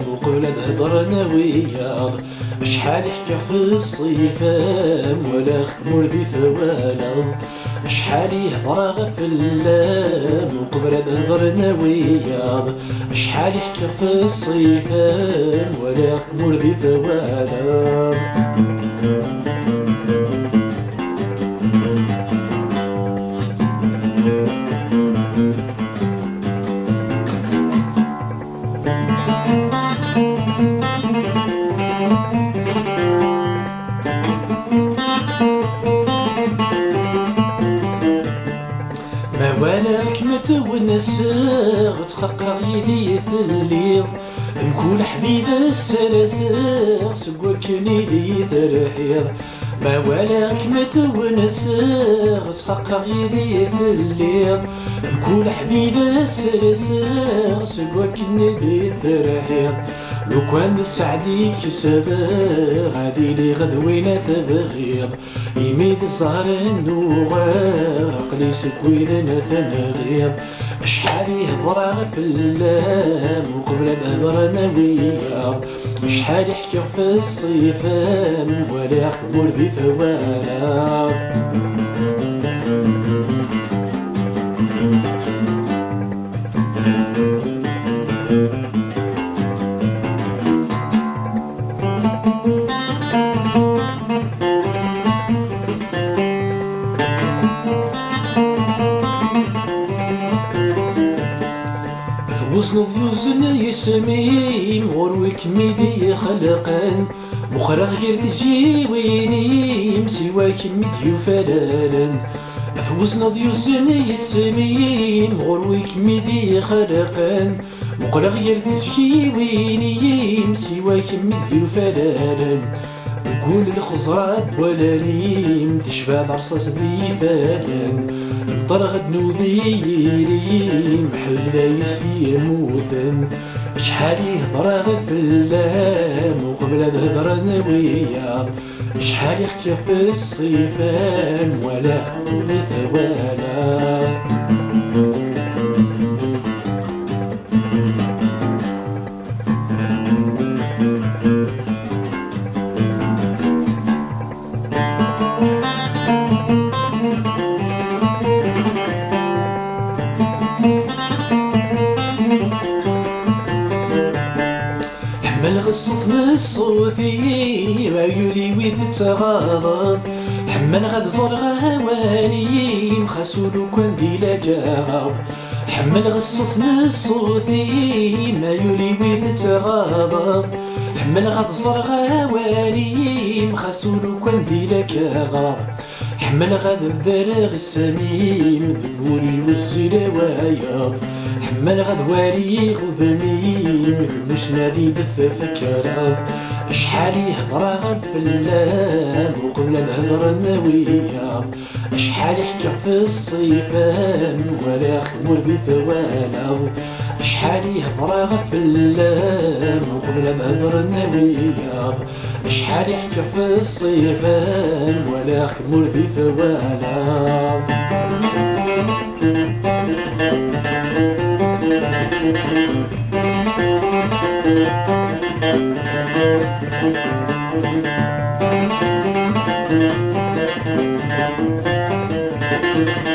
وقبل هضرنا وياض شحال يحكي في الصيفام ولا خمر ذي ثوالغ شحال يهضر غفلام وقبل هضرنا وياض شحال يحكي في الصيفام ولا خمر ذي ثوالغ ولاك متونسغ تخقر يدي ثليض نكون حبيب السلاسغ سقوا كني دي ثرحيض ما ولاك متونسغ تخقر يدي ثليض نكون حبيب السلاسغ سقوا كني دي ثرحيض لو كان سعدي كسبا غادي لي غدوينا تبغيض يميد الزهر النوغار عقلي سكوي ذا ثنغيض شحال يهضر في اللام وقبل بهضرنا وياض شحال يحكي في الصيفان ولا خمر ذي ثوالغ وزن ضيوزن يسميم غروك ميدي خلقان مخرج غير تجي وينيم سواك مديو فلالن وزن ضيوزن يسميم غروك ميدي خلقان مخرج غير تجي وينيم سواك مديو فلالن قول الخزراب ولا نيم تشفى ضرصاص ذي فالن طرغ نوذيري محل يسي موثن شحال يهضر في اللام وقبل هضرنا وياض شحال يحكي في الصيفان ولا حدود ثوالغ حمل غصف الصوثي ما يولي ويث تغاضب حمل غد زرغ هوالي مخسولو كان ذي لجاغض حمل غصف الصوثي ما يولي ويث تغاضب حمل غد زرغ هوالي مخسولو كان ذي لجاغض حمل غد الذرغ السميم ذنوري والزلا وياض حمل غد واري غذميم مش نادي دفكرض شحال يهضر في اللام وقبل هضرنا وياض شحال يحكي في الصيفان ولا خمر ذي ثوالغ شحال يهضر في اللام وقبل هضرنا وياض شحال يحكي في الصيفان ولا خمر ذي ثوالغ Thank you.